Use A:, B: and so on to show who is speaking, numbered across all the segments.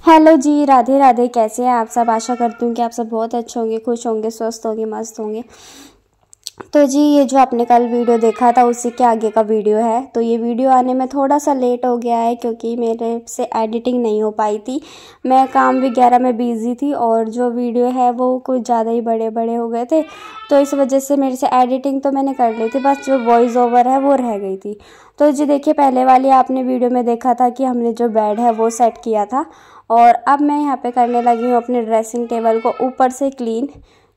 A: Hello जी, राधे राधे। कैसे हैं आप सब? आशा करती हूँ कि आप सब बहुत अच्छे होंगे, खुश होंगे, स्वस्थ होंगे, मस्त होंगे। तो जी, ये जो आपने कल वीडियो देखा था उसी के आगे का वीडियो है। तो ये वीडियो आने में थोड़ा सा लेट हो गया है क्योंकि मेरे से एडिटिंग नहीं हो पाई थी। मैं काम वगैरह में बिज़ी थी और जो वीडियो है वो कुछ ज़्यादा ही बड़े बड़े हो गए थे, तो इस वजह से मेरे से एडिटिंग तो मैंने कर ली थी, बस जो वॉइस ओवर है वो रह गई थी। तो जी देखिए, पहले वाली आपने वीडियो में देखा था कि हमने जो बेड है वो सेट किया था, और अब मैं यहाँ पे करने लगी हूँ अपने ड्रेसिंग टेबल को ऊपर से क्लीन,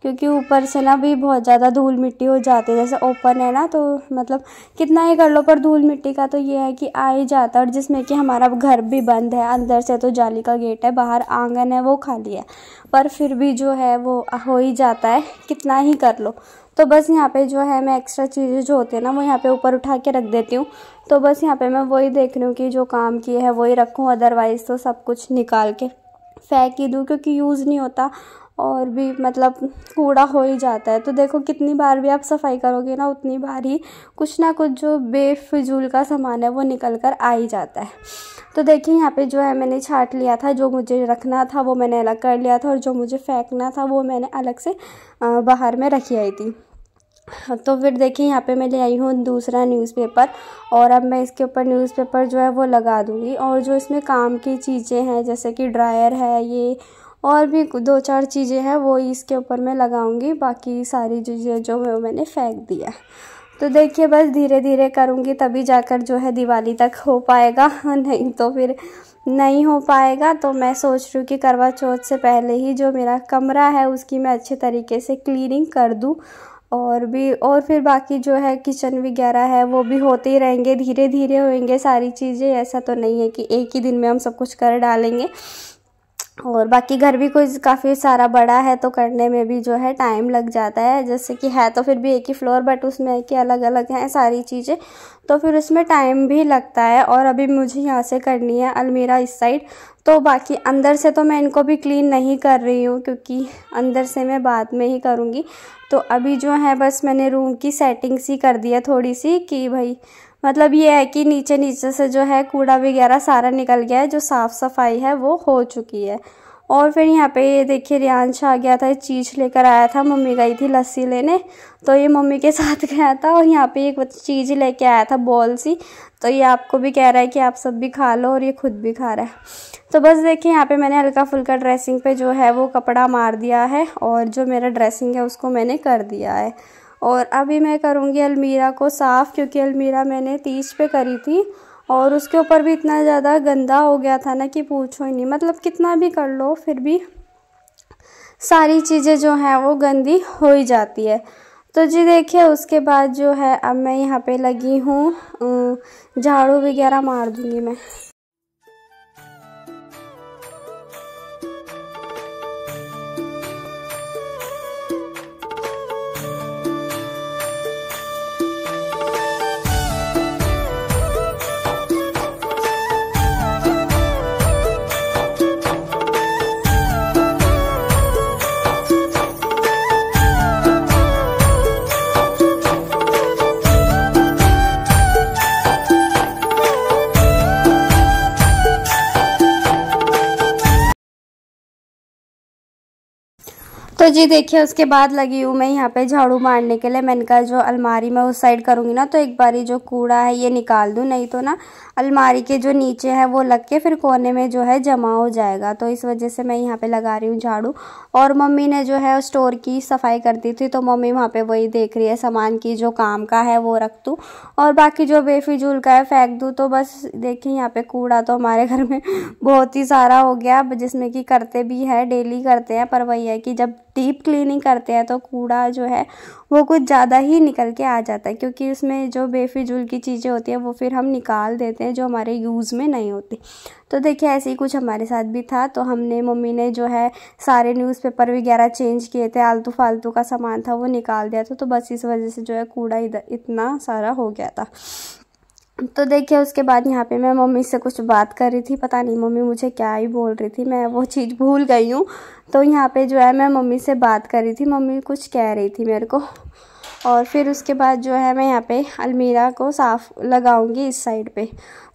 A: क्योंकि ऊपर से ना भी बहुत ज़्यादा धूल मिट्टी हो जाती है। जैसे ओपन है ना, तो मतलब कितना ही कर लो पर धूल मिट्टी का तो ये है कि आ ही जाता है। और जिसमें कि हमारा घर भी बंद है, अंदर से तो जाली का गेट है, बाहर आंगन है वो खाली है, पर फिर भी जो है वो हो ही जाता है, कितना ही कर लो। तो बस यहाँ पे जो है मैं एक्स्ट्रा चीज़ें जो होती है ना वो यहाँ पे ऊपर उठा के रख देती हूँ। तो बस यहाँ पे मैं वही देख रही हूँ कि जो काम किए है वही रखूँ, अदरवाइज़ तो सब कुछ निकाल के फेंक ही दूँ, क्योंकि यूज़ नहीं होता और भी मतलब कूड़ा हो ही जाता है। तो देखो, कितनी बार भी आप सफाई करोगे ना उतनी बार ही कुछ ना कुछ जो बेफिजूल का सामान है वो निकल कर आ ही जाता है। तो देखिए, यहाँ पे जो है मैंने छांट लिया था, जो मुझे रखना था वो मैंने अलग कर लिया था और जो मुझे फेंकना था वो मैंने अलग से बाहर में रखी आई थी। तो फिर देखिए, यहाँ पे मैं ले आई हूँ दूसरा न्यूज़पेपर, और अब मैं इसके ऊपर न्यूज़पेपर जो है वो लगा दूँगी। और जो इसमें काम की चीज़ें हैं जैसे कि ड्रायर है ये, और भी दो चार चीज़ें हैं वो इसके ऊपर मैं लगाऊंगी, बाकी सारी चीज़ें जो है मैंने फेंक दिया। तो देखिए, बस धीरे धीरे करूँगी तभी जाकर जो है दिवाली तक हो पाएगा, नहीं तो फिर नहीं हो पाएगा। तो मैं सोच रही हूँ कि करवा चौथ से पहले ही जो मेरा कमरा है उसकी मैं अच्छे तरीके से क्लीनिंग कर दूँ, और फिर बाकी जो है किचन वगैरह है वो भी होते ही रहेंगे, धीरे धीरे होंगे सारी चीज़ें। ऐसा तो नहीं है कि एक ही दिन में हम सब कुछ कर डालेंगे। और बाकी घर भी कोई काफ़ी सारा बड़ा है तो करने में भी जो है टाइम लग जाता है। जैसे कि है तो फिर भी एक ही फ्लोर, बट उसमें है कि अलग अलग हैं सारी चीज़ें, तो फिर उसमें टाइम भी लगता है। और अभी मुझे यहाँ से करनी है अलमीरा इस साइड, तो बाकी अंदर से तो मैं इनको भी क्लीन नहीं कर रही हूँ क्योंकि अंदर से मैं बाद में ही करूँगी। तो अभी जो है बस मैंने रूम की सेटिंग्स ही कर दी है थोड़ी सी, कि भाई मतलब ये है कि नीचे नीचे से जो है कूड़ा वगैरह सारा निकल गया है, जो साफ़ सफाई है वो हो चुकी है। और फिर यहाँ पे ये देखिए, रियांश आ गया था, चीज़ लेकर आया था। मम्मी गई थी लस्सी लेने, तो ये मम्मी के साथ गया था और यहाँ पे एक चीज़ लेके आया था, बॉल सी। तो ये आपको भी कह रहा है कि आप सब भी खा लो, और ये खुद भी खा रहा है। तो बस देखिए, यहाँ पे मैंने हल्का फुल्का ड्रेसिंग पे जो है वो कपड़ा मार दिया है, और जो मेरा ड्रेसिंग है उसको मैंने कर दिया है। और अभी मैं करूँगी अलमीरा को साफ़, क्योंकि अलमीरा मैंने 30 पे करी थी और उसके ऊपर भी इतना ज़्यादा गंदा हो गया था ना कि पूछो ही नहीं। मतलब कितना भी कर लो फिर भी सारी चीज़ें जो हैं वो गंदी हो ही जाती है। तो जी देखिए, उसके बाद जो है अब मैं यहाँ पे लगी हूँ झाड़ू वगैरह मार दूँगी मैं। तो जी देखिए, उसके बाद लगी हूँ मैं यहाँ पे झाड़ू मारने के लिए। मैंने कहा जो अलमारी में उस साइड करूँगी ना तो एक बारी जो कूड़ा है ये निकाल दूँ, नहीं तो ना अलमारी के जो नीचे है वो लग के फिर कोने में जो है जमा हो जाएगा। तो इस वजह से मैं यहाँ पे लगा रही हूँ झाड़ू। और मम्मी ने जो है स्टोर की सफाई करती थी, तो मम्मी वहाँ पे वही देख रही है, सामान की जो काम का है वो रख दूँ और बाकी जो बेफिजूल का है फेंक दूँ। तो बस देखिए, यहाँ पे कूड़ा तो हमारे घर में बहुत ही सारा हो गया, जिसमें कि करते भी है, डेली करते हैं, पर वही है कि जब डीप क्लीनिंग करते हैं तो कूड़ा जो है वो कुछ ज़्यादा ही निकल के आ जाता है, क्योंकि उसमें जो बेफिजूल की चीज़ें होती हैं वो फिर हम निकाल देते हैं जो हमारे यूज़ में नहीं होती। तो देखिए, ऐसे ही कुछ हमारे साथ भी था। तो मम्मी ने जो है सारे न्यूज़पेपर वगैरह चेंज किए थे, आलतू फालतू का सामान था वो निकाल दिया था। तो बस इस वजह से जो है कूड़ा इतना सारा हो गया था। तो देखिए, उसके बाद यहाँ पे मैं मम्मी से कुछ बात कर रही थी, पता नहीं मम्मी मुझे क्या ही बोल रही थी, मैं वो चीज़ भूल गई हूँ। तो यहाँ पे जो है मैं मम्मी से बात कर रही थी, मम्मी कुछ कह रही थी मेरे को। और फिर उसके बाद जो है मैं यहाँ पे अलमीरा को साफ़ लगाऊंगी इस साइड पे।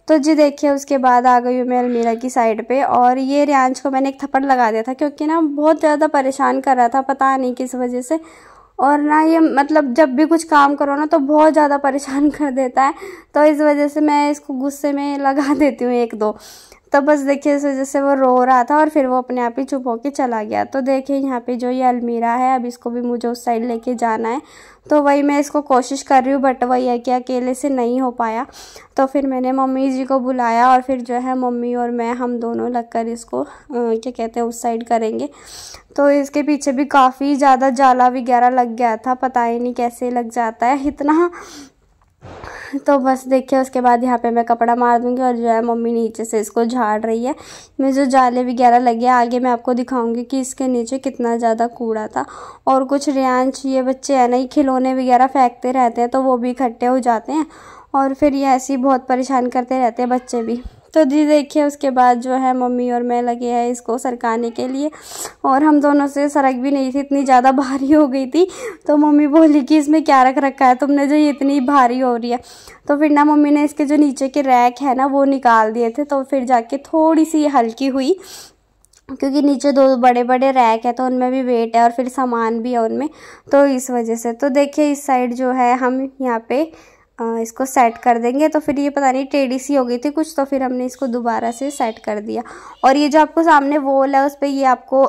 A: तो जी देखिए उसके बाद आ गई हूँ मैं अलमीरा की साइड पे। और ये रियांश को मैंने एक थप्पड़ लगा दिया था क्योंकि ना बहुत ज़्यादा परेशान कर रहा था, पता नहीं किस वजह से। और ना ये मतलब जब भी कुछ काम करो ना तो बहुत ज़्यादा परेशान कर देता है, तो इस वजह से मैं इसको गुस्से में लगा देती हूँ एक दो। तो बस देखिए इस वजह से वो रो रहा था और फिर वो अपने आप ही चुप होके चला गया। तो देखिए यहाँ पे जो ये अलमीरा है, अब इसको भी मुझे उस साइड लेके जाना है। तो वही मैं इसको कोशिश कर रही हूँ, बट वही है कि अकेले से नहीं हो पाया। तो फिर मैंने मम्मी जी को बुलाया और फिर जो है मम्मी और मैं हम दोनों लगकर इसको क्या कहते हैं उस साइड करेंगे। तो इसके पीछे भी काफ़ी ज़्यादा जाला वगैरह लग गया था, पता ही नहीं कैसे लग जाता है इतना। तो बस देखिए उसके बाद यहाँ पे मैं कपड़ा मार दूंगी और जो है मम्मी नीचे से इसको झाड़ रही है। मैं जो जाले वगैरह लगे आगे मैं आपको दिखाऊंगी कि इसके नीचे कितना ज़्यादा कूड़ा था। और कुछ रियांश ये बच्चे हैं ना, ये खिलौने वगैरह फेंकते रहते हैं तो वो भी इकट्ठे हो जाते हैं और फिर ये ऐसे ही बहुत परेशान करते रहते हैं बच्चे भी। तो जी देखिए उसके बाद जो है मम्मी और मैं लगे हैं इसको सरकाने के लिए। और हम दोनों से सरक भी नहीं थी, इतनी ज़्यादा भारी हो गई थी। तो मम्मी बोली कि इसमें क्या रख रखा है तुमने जो ये इतनी भारी हो रही है। तो फिर ना मम्मी ने इसके जो नीचे के रैक है ना वो निकाल दिए थे, तो फिर जाके थोड़ी सी हल्की हुई, क्योंकि नीचे दो बड़े बड़े रैक है तो उनमें भी वेट है और फिर सामान भी है उनमें, तो इस वजह से। तो देखिए इस साइड जो है हम यहाँ पे इसको सेट कर देंगे। तो फिर ये पता नहीं टेढ़ी सी हो गई थी कुछ, तो फिर हमने इसको दोबारा से सेट कर दिया। और ये जो आपको सामने वॉल है उस पर ये आपको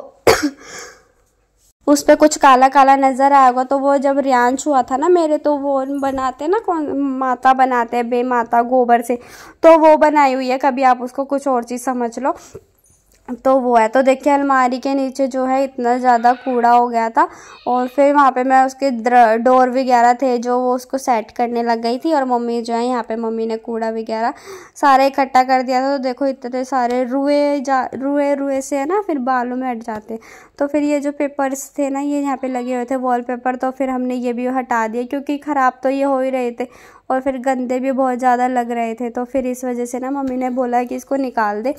A: उस पर कुछ काला काला नज़र आएगा, तो वो जब रियांश हुआ था ना मेरे, तो वो बनाते ना कौन माता बनाते हैं बे माता गोबर से, तो वो बनाई हुई है, कभी आप उसको कुछ और चीज़ समझ लो, तो वो है। तो देखिए अलमारी के नीचे जो है इतना ज़्यादा कूड़ा हो गया था और फिर वहाँ पे मैं उसके डोर वगैरह थे जो वो उसको सेट करने लग गई थी। और मम्मी जो है यहाँ पे मम्मी ने कूड़ा वगैरह सारा इकट्ठा कर दिया था। तो देखो इतने सारे रुए से है ना फिर बालों में हट जाते हैं। तो फिर ये जो पेपर्स थे ना ये यहाँ पे लगे हुए थे वॉलपेपर, तो फिर हमने ये भी हटा दिया क्योंकि ख़राब तो ये हो ही रहे थे और फिर गंदे भी बहुत ज़्यादा लग रहे थे। तो फिर इस वजह से ना मम्मी ने बोला कि इसको निकाल दे।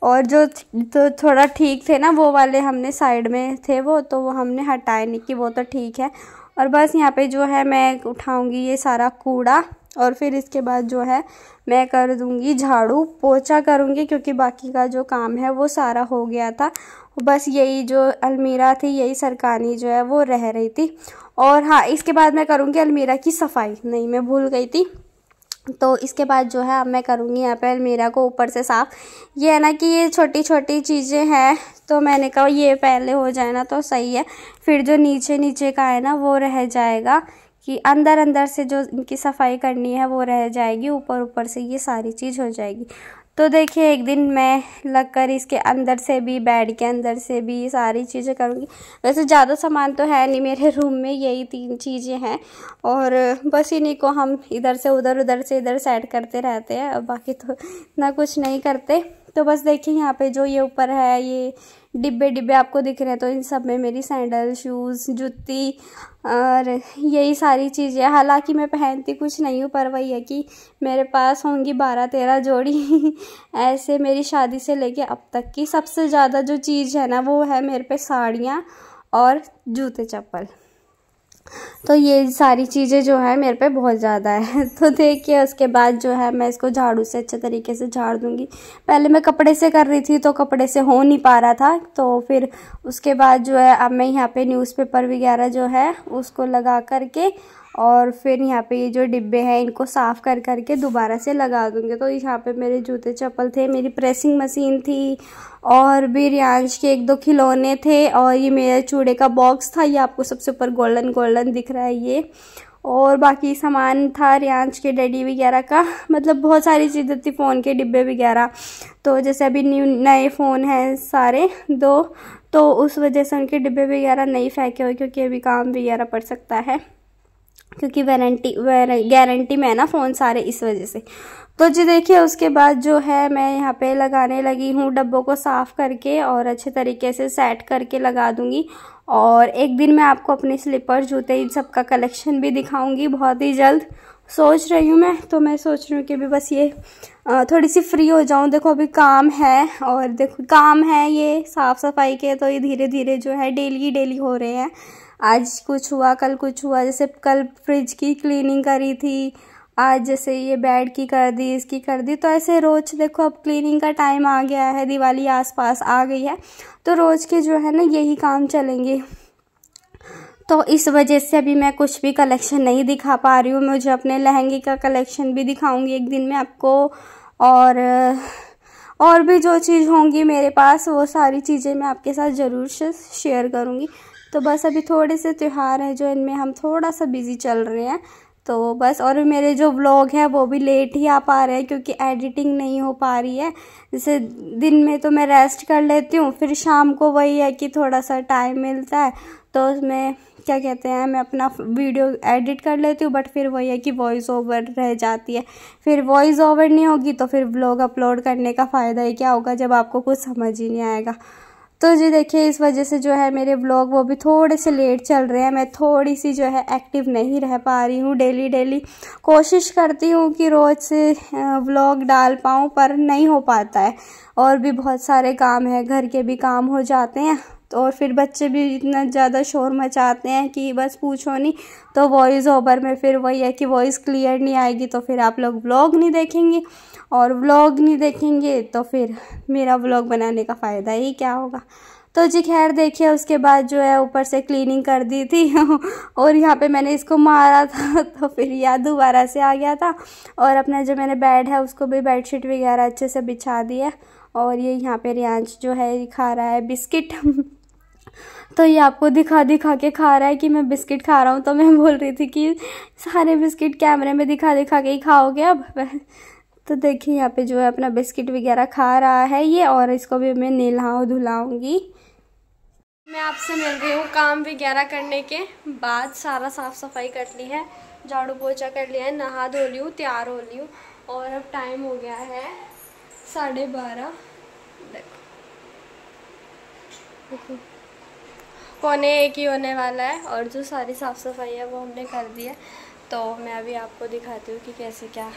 A: और जो तो थोड़ा ठीक थे ना वो वाले हमने साइड में थे तो वो हमने हटाए नहीं कि वो तो ठीक है। और बस यहाँ पे जो है मैं उठाऊंगी ये सारा कूड़ा और फिर इसके बाद जो है मैं कर दूंगी झाड़ू पोछा करूंगी, क्योंकि बाकी का जो काम है वो सारा हो गया था। बस यही जो अलमीरा थी यही सरकानी जो है वो रह रही थी। और हाँ इसके बाद मैं करूँगी अलमीरा की सफाई, नहीं मैं भूल गई थी। तो इसके बाद जो है अब मैं करूँगी यहाँ पे अलमीरा को ऊपर से साफ़। ये है ना कि ये छोटी छोटी चीज़ें हैं, तो मैंने कहा ये पहले हो जाए ना तो सही है, फिर जो नीचे नीचे का है ना वो रह जाएगा, कि अंदर अंदर से जो इनकी सफाई करनी है वो रह जाएगी, ऊपर ऊपर से ये सारी चीज़ हो जाएगी। तो देखिए एक दिन मैं लगकर इसके अंदर से भी बेड के अंदर से भी सारी चीज़ें करूँगी। वैसे ज़्यादा सामान तो है नहीं मेरे रूम में, यही 3 चीज़ें हैं और बस इन्हीं को हम इधर से उधर से इधर सेट करते रहते हैं, और बाकी तो इतना कुछ नहीं करते। तो बस देखिए यहाँ पे जो ये ऊपर है ये डिब्बे आपको दिख रहे हैं, तो इन सब में मेरी सैंडल शूज़ जूती और यही सारी चीज़ें। हालांकि मैं पहनती कुछ नहीं हूँ, पर वही है कि मेरे पास होंगी 12-13 जोड़ी ऐसे मेरी शादी से लेके अब तक की सबसे ज़्यादा जो चीज़ है ना वो है मेरे पे साड़ियाँ और जूते चप्पल। तो ये सारी चीज़ें जो है मेरे पे बहुत ज़्यादा है। तो देखिए उसके बाद जो है मैं इसको झाड़ू से अच्छे तरीके से झाड़ दूंगी। पहले मैं कपड़े से कर रही थी तो कपड़े से हो नहीं पा रहा था, तो फिर उसके बाद जो है अब मैं यहाँ पे न्यूज़पेपर वगैरह जो है उसको लगा करके और फिर यहाँ पे ये जो डिब्बे हैं इनको साफ़ कर करके दोबारा से लगा दूँगी। तो यहाँ पे मेरे जूते चप्पल थे, मेरी प्रेसिंग मशीन थी और भी रियांश के 1-2 खिलौने थे और ये मेरा चूड़े का बॉक्स था, ये आपको सबसे ऊपर गोल्डन दिख रहा है ये, और बाकी सामान था रियांश के डैडी वगैरह का, मतलब बहुत सारी चीज़ें थी, फ़ोन के डिब्बे वगैरह। तो जैसे अभी नए फ़ोन हैं सारे 2, तो उस वजह से उनके डिब्बे वगैरह नहीं फेंके हुए, क्योंकि अभी काम वगैरह पड़ सकता है, क्योंकि गारंटी में है ना फ़ोन सारे, इस वजह से। तो जी देखिए उसके बाद जो है मैं यहाँ पे लगाने लगी हूँ, डब्बों को साफ़ करके और अच्छे तरीके से सेट करके लगा दूँगी। और एक दिन मैं आपको अपने स्लीपर जूते इन सब का कलेक्शन भी दिखाऊंगी बहुत ही जल्द। सोच रही हूँ मैं, तो मैं सोच रही हूँ कि अभी बस ये थोड़ी सी फ्री हो जाऊँ। देखो अभी काम है, और देखो काम है ये साफ़ सफाई के, तो ये धीरे धीरे जो है डेली हो रहे हैं। आज कुछ हुआ, कल कुछ हुआ। जैसे कल फ्रिज की क्लीनिंग करी थी, आज जैसे ये बेड की कर दी, इसकी कर दी। तो ऐसे रोज़ देखो, अब क्लीनिंग का टाइम आ गया है, दिवाली आसपास आ गई है, तो रोज़ के जो है ना यही काम चलेंगे। तो इस वजह से अभी मैं कुछ भी कलेक्शन नहीं दिखा पा रही हूँ। मुझे अपने लहंगे का कलेक्शन भी दिखाऊंगी एक दिन में आपको, और भी जो चीज़ होंगी मेरे पास वो सारी चीज़ें मैं आपके साथ ज़रूर से शेयर करूँगी। तो बस अभी थोड़े से त्यौहार हैं जो इनमें हम थोड़ा सा बिज़ी चल रहे हैं, तो बस। और मेरे जो व्लॉग है वो भी लेट ही आ पा रहे हैं क्योंकि एडिटिंग नहीं हो पा रही है। जैसे दिन में तो मैं रेस्ट कर लेती हूँ, फिर शाम को वही है कि थोड़ा सा टाइम मिलता है तो उसमें क्या कहते हैं, मैं अपना वीडियो एडिट कर लेती हूँ, बट फिर वही है कि वॉइस ओवर रह जाती है। फिर वॉइस ओवर नहीं होगी तो फिर व्लॉग अपलोड करने का फ़ायदा ही क्या होगा जब आपको कुछ समझ ही नहीं आएगा। तो जी देखिए, इस वजह से जो है मेरे व्लॉग वो भी थोड़े से लेट चल रहे हैं। मैं थोड़ी सी जो है एक्टिव नहीं रह पा रही हूँ। डेली कोशिश करती हूँ कि रोज़ से व्लॉग डाल पाऊँ, पर नहीं हो पाता है। और भी बहुत सारे काम हैं, घर के भी काम हो जाते हैं, तो और फिर बच्चे भी इतना ज़्यादा शोर मचाते हैं कि बस पूछो नहीं। तो वॉइस ओवर में फिर वही है कि वॉइस क्लियर नहीं आएगी तो फिर आप लोग व्लॉग नहीं देखेंगे, और व्लॉग नहीं देखेंगे तो फिर मेरा व्लॉग बनाने का फ़ायदा ही क्या होगा। तो जी खैर देखिए, उसके बाद जो है ऊपर से क्लीनिंग कर दी थी और यहाँ पे मैंने इसको मारा था तो फिर याद दोबारा से आ गया था। और अपना जो मैंने बेड है उसको भी बेडशीट वगैरह अच्छे से बिछा दी है। और ये यहाँ पे रियांश जो है खा रहा है बिस्किट तो ये आपको दिखा के खा रहा है कि मैं बिस्किट खा रहा हूँ। तो मैं बोल रही थी कि सारे बिस्किट कैमरे में दिखा के ही खाओगे अब। तो देखिए यहाँ पे जो है अपना बिस्किट वगैरह खा रहा है ये, और इसको भी मैं धुलाऊंगी। मैं आपसे मिल रही हूँ काम वगैरह करने के बाद। सारा साफ़ सफाई कर ली है, झाड़ू पोछा कर लिया है, नहा धो ली हूँ, तैयार हो ली हूँ। और अब टाइम हो गया है 12:30। देखो 1:45 ही होने वाला है। और जो सारी साफ़ सफाई है वो हमने कर दी है। तो मैं अभी आपको दिखाती हूँ कि कैसे क्या,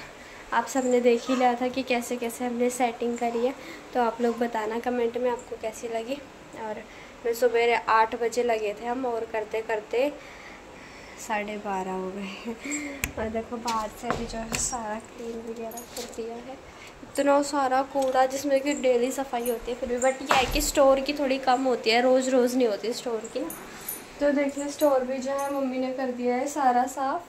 A: आप सबने देख ही लिया था कि कैसे कैसे हमने सेटिंग करी है। तो आप लोग बताना कमेंट में आपको कैसी लगी। और मैं सुबह 8 बजे लगे थे हम, और करते करते 12:30 हो गए। और देखो बाहर से भी जो है सारा क्लीन वगैरह कर दिया है। इतना सारा कूड़ा जिसमें कि डेली सफाई होती है फिर भी, बट ये है कि स्टोर की थोड़ी कम होती है, रोज़ नहीं होती स्टोर की ना। तो देखिए स्टोर भी जो है मम्मी ने कर दिया है सारा साफ़।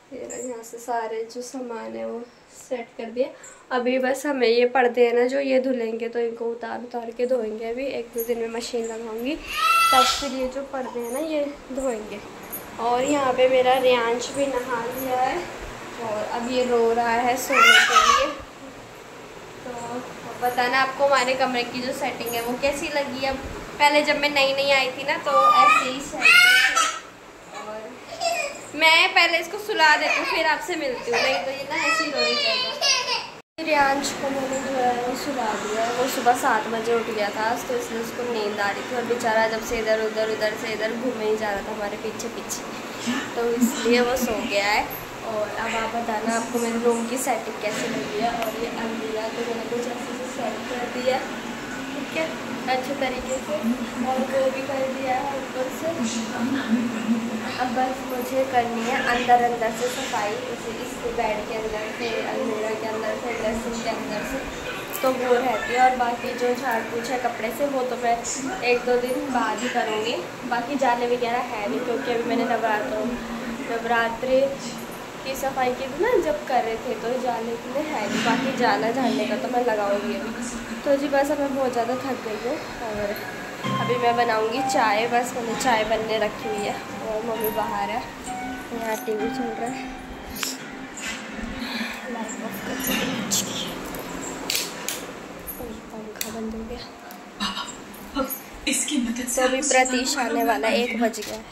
A: फिर यहाँ से सारे जो सामान है वो सेट कर दिया। अभी बस हमें ये पर्दे हैं ना जो ये धुलेंगे, तो इनको उतार के धोएंगे। अभी 1-2 दिन में मशीन लगाऊंगी, तब फिर ये जो पर्दे हैं ना ये धोएंगे। और यहाँ पे मेरा रियांश भी नहा लिया है, और अब ये रो रहा है सोने के लिए। तो बताना आपको हमारे कमरे की जो सेटिंग है वो कैसी लगी। अब पहले जब मैं नई आई थी ना तो ऐसे ही सेटिंग थी। और मैं पहले इसको सुला देती हूँ फिर आपसे मिलती हूँ, नहीं तो ये ना ऐसे ही रोई जाएगा। रियांश को मैंने जो है वो सुला दिया है। वो सुबह 7 बजे उठ गया था तो इसलिए उसको नींद आ रही थी, और बेचारा जब से इधर से इधर घूमे ही जा रहा था हमारे पीछे, तो इसलिए वो सो गया है। और अब आप बताना आपको मेरे रूम की सेटिंग कैसी लगी है। और ये अलमीरा तो मैंने कुछ ऐसे से सेट कर दिया, ठीक है, अच्छे तरीके से, और वो भी कर दिया है ऊपर से। अब बस मुझे करनी है अंदर से सफाई, इस बेड के अंदर से, अलमीरा के अंदर से, ड्रेसिंग के अंदर से, तो वो रहती है। और बाकी जो झाड़ पोछा है कपड़े से वो तो मैं 1-2 दिन बाद ही करूँगी। बाकी जाले वगैरह है नहीं, क्योंकि अभी मैंने नवरात्रि की सफाई की थी ना जब कर रहे थे, तो जाने के लिए है नहीं। बाकी जाला झाड़ने का तो मैं लगाऊंगी अभी। तो जी बस अब मैं बहुत ज़्यादा थक गई हूँ, और अभी मैं बनाऊंगी चाय। बस मैंने चाय बनने रखी हुई है, और मम्मी बाहर है, यहाँ टीवी चल रहा है। लाइट ऑफ कर, पंखा बंद हो गया। तो अभी प्रतीश आने वाला है, 1 बज गया है।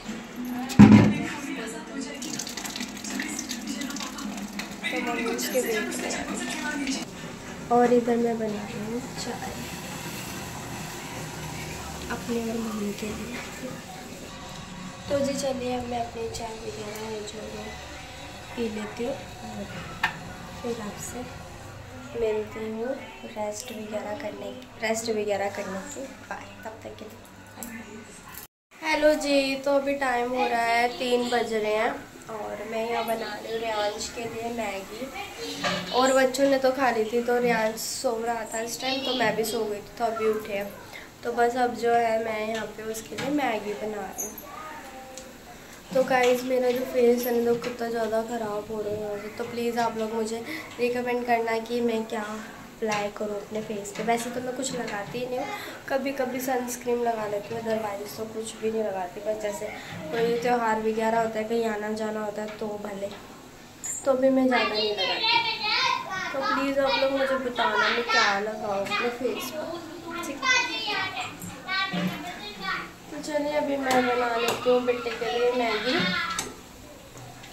A: तो मम्मी उसके वेट में, और इधर मैं बना रही हूँ चाय अपने और मम्मी के लिए। तो जी चलिए अब मैं अपनी चाय वगैरह है जो पी लेती हूँ, फिर आपसे मिलती हूँ रेस्ट वगैरह करने के बाद। तब तक के लिए हेलो जी। तो अभी टाइम हो रहा है 3 बज रहे हैं और मैं यहाँ बना रही हूँ रियांश के लिए मैगी। और बच्चों ने तो खा ली थी, तो रियांश सो रहा था इस टाइम, तो मैं भी सो गई थी, तो अभी उठे हैं। तो बस अब जो है मैं यहाँ पे उसके लिए मैगी बना रही हूँ। तो गाइस मेरा जो फेस है ना तो कितना ज़्यादा ख़राब हो रहा है, तो प्लीज़ आप लोग मुझे रिकमेंड करना कि मैं क्या अप्लाई करूँ अपने फेस पे। वैसे तो मैं कुछ लगाती ही नहीं हूँ, कभी कभी सनस्क्रीन लगा लेती हूँ, अदरवाइज तो कुछ भी नहीं लगाती। बस जैसे कोई त्यौहार वगैरह होता है, कहीं आना जाना होता है तो भले, तो भी मैं ज़्यादा नहीं लगाती। तो प्लीज़ आप लोग मुझे बताना मैं क्या लगाऊँ अपने फेस पर, ठीक है। तो चलिए अभी मैं बना लेती हूँ बेटे के लिए मैगी,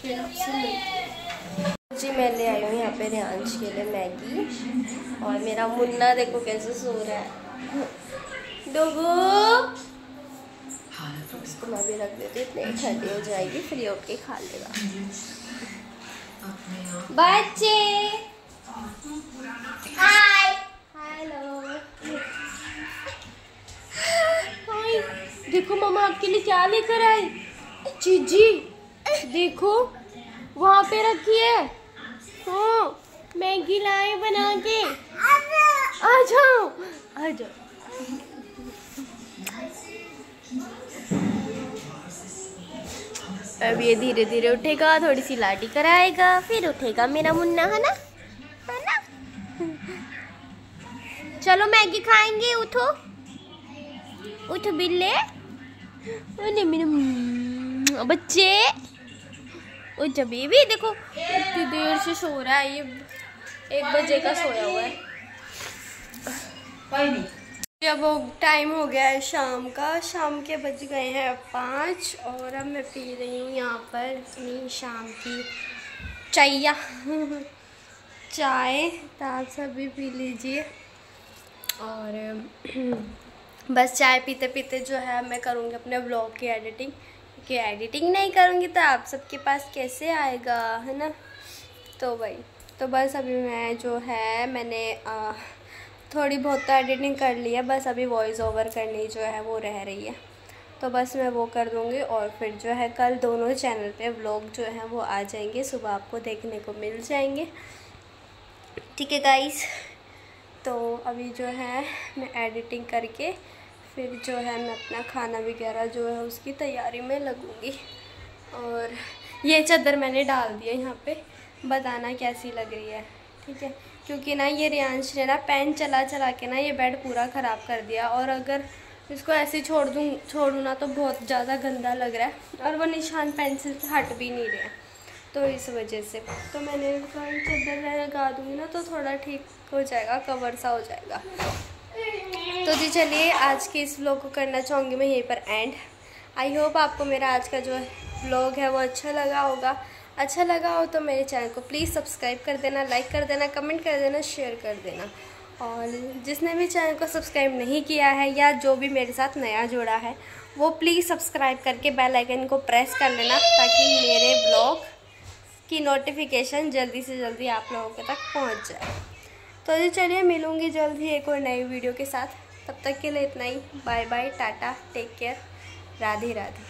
A: फिर आपसे मिलती हूँ। जी मैं ले आई हूँ यहाँ पे रियांश के लिए मैगी, और मेरा मुन्ना देखो कैसे सो रहा है। डोगो उसको मैं भी रख देती हूँ, इतनी ठंडी हो जाएगी, फ्री होके खा लेगा। बच्चे हाय हेलो, देखो मम्मा आपके लिए क्या लेकर आई। जीजी देखो वहाँ पे रखी है, हाँ मैगी लाए बना के। आ जाओ आ जाओ। अब ये धीरे धीरे उठेगा, थोड़ी सी लाठी कराएगा, फिर उठेगा मेरा मुन्ना, है ना, है ना। चलो मैगी खाएंगे, उठो उठो बिल्ले, मेरे बच्चे उठो बेबी। देखो इतनी देर से सो रहा है, ये 1 बजे का सोया हुआ है। अब टाइम हो गया है शाम का, शाम के बज गए हैं 5, और अब मैं पी रही हूँ यहाँ पर अपनी शाम की चाय। तो आप सभी पी लीजिए। और बस चाय पीते पीते जो है मैं करूँगी अपने व्लॉग की एडिटिंग, क्योंकि एडिटिंग नहीं करूँगी तो आप सबके पास कैसे आएगा, है ना। तो भाई तो बस अभी मैं जो है मैंने थोड़ी बहुत तो एडिटिंग कर ली है, बस अभी वॉइस ओवर करनी जो है वो रह रही है। तो बस मैं वो कर दूँगी, और फिर जो है कल दोनों चैनल पे व्लॉग जो है वो आ जाएंगे, सुबह आपको देखने को मिल जाएंगे, ठीक है गाइस। तो अभी जो है मैं एडिटिंग करके फिर जो है मैं अपना खाना वगैरह जो है उसकी तैयारी में लगूँगी। और ये चादर मैंने डाल दी है यहाँ पे, बताना कैसी लग रही है, ठीक है। क्योंकि ना ये रियांश ने ना पेन चला चला के ना ये बेड पूरा ख़राब कर दिया, और अगर इसको ऐसे छोड़ूँ ना तो बहुत ज़्यादा गंदा लग रहा है, और वो निशान पेंसिल से हट भी नहीं रहा, तो इस वजह से तो मैंने चादर लगा दूँगी ना तो थोड़ा ठीक हो जाएगा, कवर सा हो जाएगा। तो जी चलिए आज के इस व्लॉग को करना चाहूँगी मैं यहीं पर एंड। आई होप आपको मेरा आज का जो व्लॉग है वो अच्छा लगा होगा। अच्छा लगा हो तो मेरे चैनल को प्लीज़ सब्सक्राइब कर देना, लाइक कर देना, कमेंट कर देना, शेयर कर देना। और जिसने भी चैनल को सब्सक्राइब नहीं किया है या जो भी मेरे साथ नया जुड़ा है वो प्लीज़ सब्सक्राइब करके बेल आइकन को प्रेस कर लेना, ताकि मेरे ब्लॉग की नोटिफिकेशन जल्दी से जल्दी आप लोगों के तक पहुंच जाए। तो जी चलिए मिलूँगी जल्द ही एक और नई वीडियो के साथ, तब तक के लिए इतना ही। Bye bye, tata, take care, Radhe Radhe.